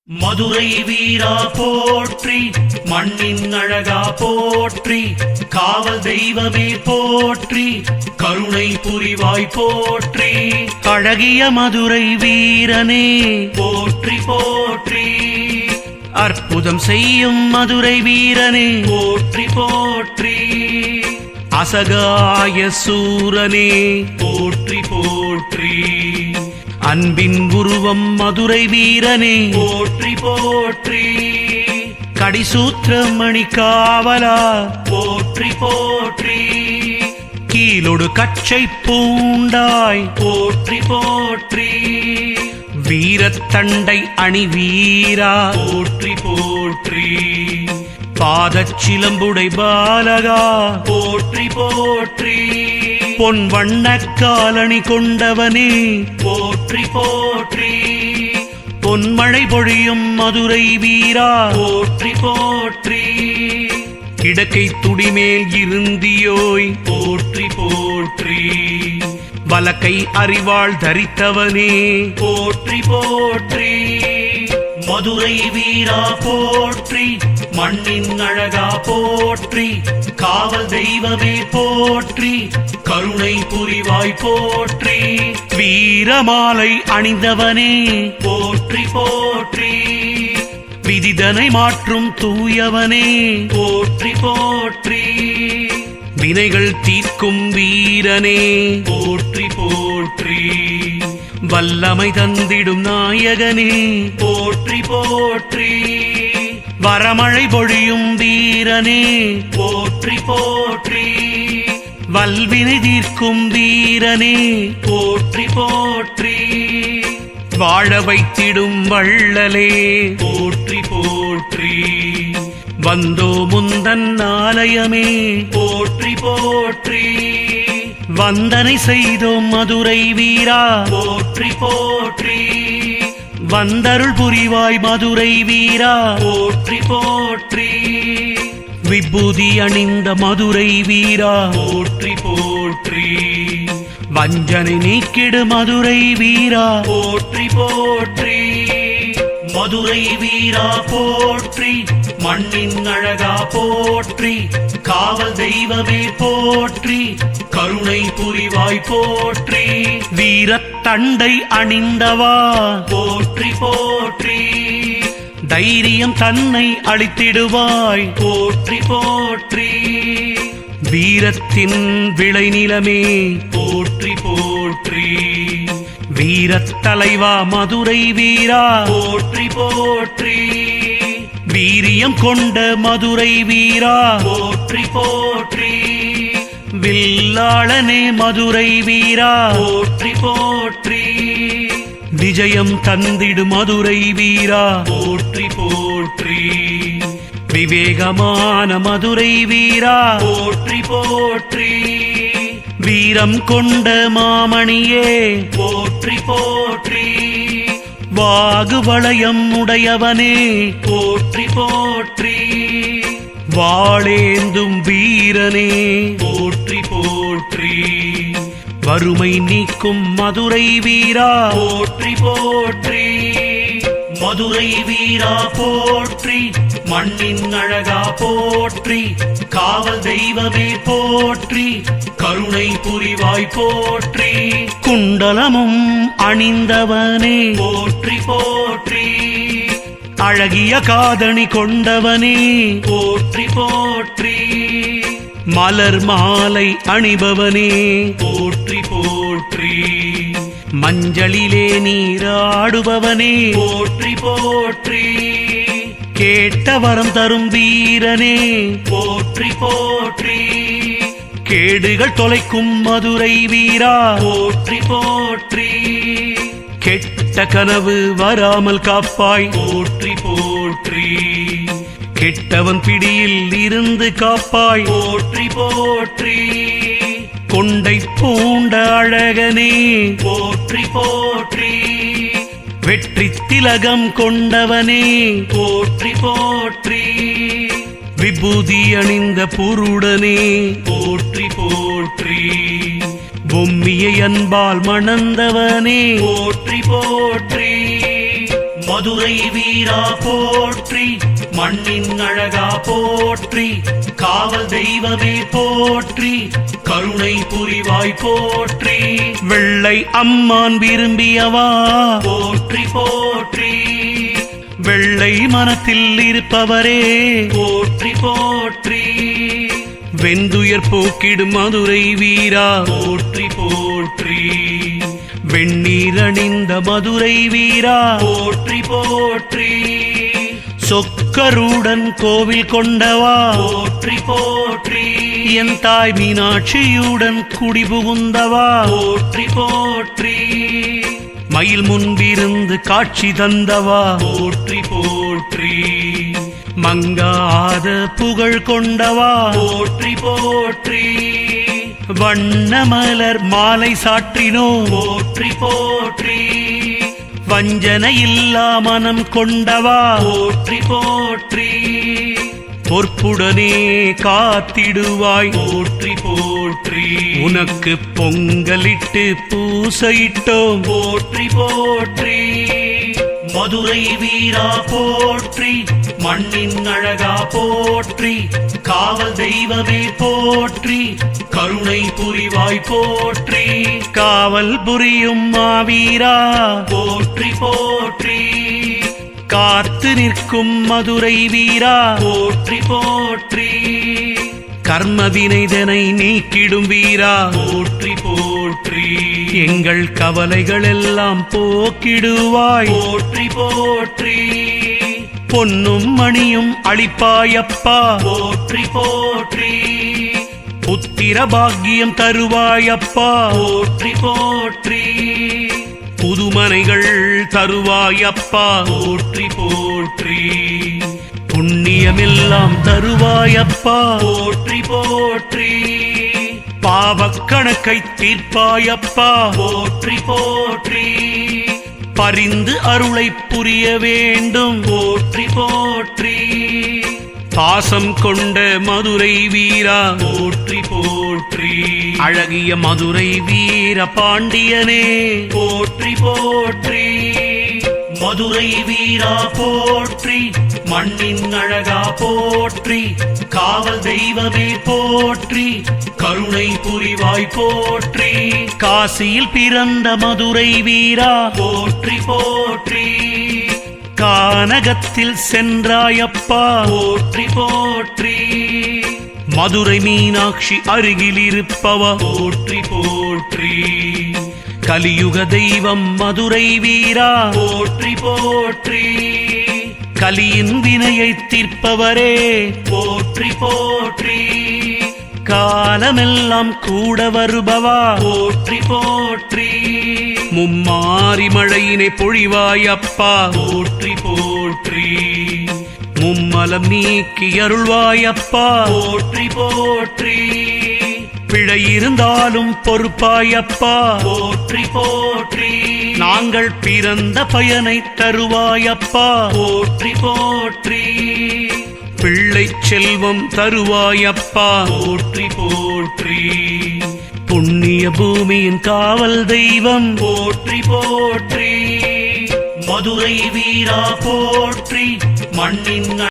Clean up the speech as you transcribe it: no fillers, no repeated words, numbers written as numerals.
மதுரை வீரா போற்றி, மண்ணின் அழகா போற்றி, காவல் தெய்வமே போற்றி, கருணை புரிவாய் போற்றி, அழகிய மதுரை வீரனே போற்றி போற்றி, அற்புதம் செய்யும் மதுரை வீரனே போற்றி போற்றி, அசகாய சூரனே போற்றி போற்றி, அன்பின் உருவம் மதுரை வீரனே போற்றி போற்றி, கடிசூத்திரமணி காவலா போற்றி போற்றி, கீழொடு கச்சை பூண்டாய் போற்றி போற்றி, வீரத்தண்டை அணி வீரா போற்றி போற்றி, பாதச்சிலம்புடை பாலகா போற்றி போற்றி, பொன் வண்ண காலணி கொண்டவனே போற்றி போற்றி, பொன்மழை பொழியும் மதுரை வீரா போற்றி போற்றி, கிடக்கை துடிமேல் இருந்தியோய் போற்றி போற்றி, வலக்கை அறிவாள் தரித்தவனே போற்றி போற்றி, மதுரை வீரா போற்றி, மண்ணின் அழகா போற்றி, காவல் தெய்வமே போற்றி, கருணை புரிவாய் போற்றி, வீரமாலை அணிந்தவனே போற்றி போற்றி, விதிதனை மாற்றும் தூயவனே போற்றி போற்றி, வினைகள் தீர்க்கும் வீரனே போற்றி போற்றி, வல்லமை தந்திடும் நாயகனே போற்றி போற்றி, வரமழை பொழியும் வீரனே போற்றி போற்றி, வல்வினை தீர்க்கும் வீரனே போற்றி போற்றி, வாழ வைத்திடும் வள்ளலே போற்றி போற்றி, வந்தோ முந்தன் ஆலயமே போற்றி போற்றி, வந்தனை செய்தோம் மதுரை வீரா போற்றி போற்றி, வந்தருள் புரிவாய் மதுரை வீரா போற்றி போற்றி, விபூதி அணிந்த மதுரை வீரா போற்றி போற்றி, வஞ்சனை நீக்கிடு மதுரை வீரா போற்றி போற்றி, மதுரை வீரா போற்றி, மண்ணின் அழகா போற்றி, காவல் தெய்வமே போற்றி, கருணை புரிவாய் போற்றி, வீரத்தண்டை அணிந்தவா போற்றி போற்றி, தைரியம் தன்னை அளித்திடுவாய் போற்றி போற்றி, வீரத்தின் விளைநிலமே போற்றி போற்றி, வீரத்தலைவா மதுரை வீரா போற்றி போற்றி, வீரியம் கொண்ட மதுரை வீரா போற்றி போற்றி, வில்லாளனே மதுரை வீரா போற்றி போற்றி, விஜயம் தந்திடு மதுரை வீரா போற்றி போற்றி, விவேகமான மதுரை வீரா போற்றி போற்றி, வீரம் கொண்ட மாமணியே போற்றி போற்றி, வாகுவளையம் உடையவனே போற்றி போற்றி, வாளேந்தும் வீரனே போற்றி போற்றி, வறுமை நீக்கும் மதுரை வீரா போற்றி போற்றி, மதுரை வீரா போற்றி, மண்ணின் அழகா போற்றி, காவல் தெய்வமே போற்றி, கருணை புரிவாய் போற்றி, குண்டலமும் அணிந்தவனே போற்றி போற்றி, அழகிய காதணி கொண்டவனே போற்றி போற்றி, மலர் மாலை அணிபவனே போற்றி போற்றி, மஞ்சளிலே நீராடுபவனே போற்றி போற்றி, கேட்ட வரம் தரும் வீரனே போற்றி போற்றி, கேடுகள் தொலைக்கும் மதுரை வீரா போற்றி போற்றி, கெட்ட கனவு வராமல் காப்பாய் போற்றி போற்றி, கெட்டவன் பிடியில் இருந்து காப்பாய் போற்றி போற்றி, கொண்டை பூண்ட அழகனே போற்றி போற்றி, வெற்றி திலகம் கொண்டவனே போற்றி போற்றி, விபூதி அணிந்த புருடனே போற்றி போற்றி, பொம்மியை அன்பால் மணந்தவனே போற்றி போற்றி, மதுரை வீரா போற்றி, மண்ணின் அழகா போற்றி, காவல் தெய்வமே போற்றி, கருணை புரிவாய் போற்றி, வெள்ளை அம்மான் விரும்பியவா போற்றி போற்றி, வெள்ளை மனத்தில் இருப்பவரே போற்றி போற்றி, வெந்துயர் போக்கிடும் மதுரை வீரா போற்றி போற்றி, வெண்ணீர் அணிந்த மதுரை வீரா போற்றி போற்றி, சொக்கருடன் கோவில் கொண்டவா போற்றி போற்றி, என் தாய் மீனாட்சியுடன் குடிபுகுந்தவா போற்றி போற்றி, மயில் முன்பிருந்து காட்சி தந்தவா போற்றி போற்றி, மங்காத புகழ் கொண்டவா போற்றி போற்றி, வண்ணமலர் மாலை சாற்றினோ போற்றி போற்றி, வஞ்சனை இல்லா மனம் கொண்டவா போற்றி போற்றி, பொற்புடனே காத்திடுவாய் போற்றி போற்றி, உனக்கு பொங்கலிட்டு பூசையிட்டோம் போற்றி போற்றி, மதுரை வீரா போற்றி, மண்ணின் அழகா போற்றி, காவல் தெய்வமே போற்றி, கருணை புரிவாய் போற்றி, காவல் புரியும் மாவீரா போற்றி போற்றி, காத்து நிற்கும் மதுரை வீரா போற்றி போற்றி, கர்மவினைதனை நீக்கிடும் வீரா போற்றி போற்றி, எங்கள் கவலைகள் எல்லாம் போக்கிடுவாய் போற்றி போற்றி, பொன்னும் மணியும் அளிப்பாயப்பா போற்றி போற்றி, புத்திர பாக்கியம் தருவாயப்பா போற்றி போற்றி, புதுமனைகள் தருவாயப்பா போற்றி போற்றி, புண்ணியமெல்லாம் தருவாயப்பா போற்றி போற்றி, பாவக்கணக்கை தீர்ப்பாயப்பா போற்றி போற்றி, பரிந்து அருளை புரிய வேண்டும் போற்றி போற்றி, பாசம் கொண்ட மதுரை வீரா போற்றி போற்றி, அழகிய மதுரை வீர பாண்டியனே போற்றி போற்றி, மதுரை வீரா போற்றி, மண்ணின் அழகா போற்றி, காவல் தெய்வமே போற்றி, கருணை புரிவாய் போற்றி, காசியில் பிறந்த மதுரை வீரா போற்றி போற்றி, கானகத்தில் சென்றாயப்பா போற்றி போற்றி, மதுரை மீனாட்சி அருகில் இருப்பவா போற்றி போற்றி, கலியுக தெய்வம் மதுரை வீரா போற்றி போற்றி, கலியின் வினையை தீர்ப்பவரே போற்றி போற்றி, காலமெல்லாம் கூட வருபவா போற்றி போற்றி, மும்மாரி மழையினை பொழிவாயப்பா போற்றி போற்றி, மும்மலம் நீக்கி அருள்வாயப்பா போற்றி போற்றி, பிழை இருந்தாலும் பொறுப்பாயப்பா போற்றி போற்றி, நாங்கள் பிறந்த பயனை தருவாயப்பா போற்றி போற்றி, பிள்ளை செல்வம் தருவாயப்பா போற்றி போற்றி, புண்ணிய பூமியின் காவல் தெய்வம் போற்றி போற்றி, மதுரை வீரா போற்றி, மண்ணின்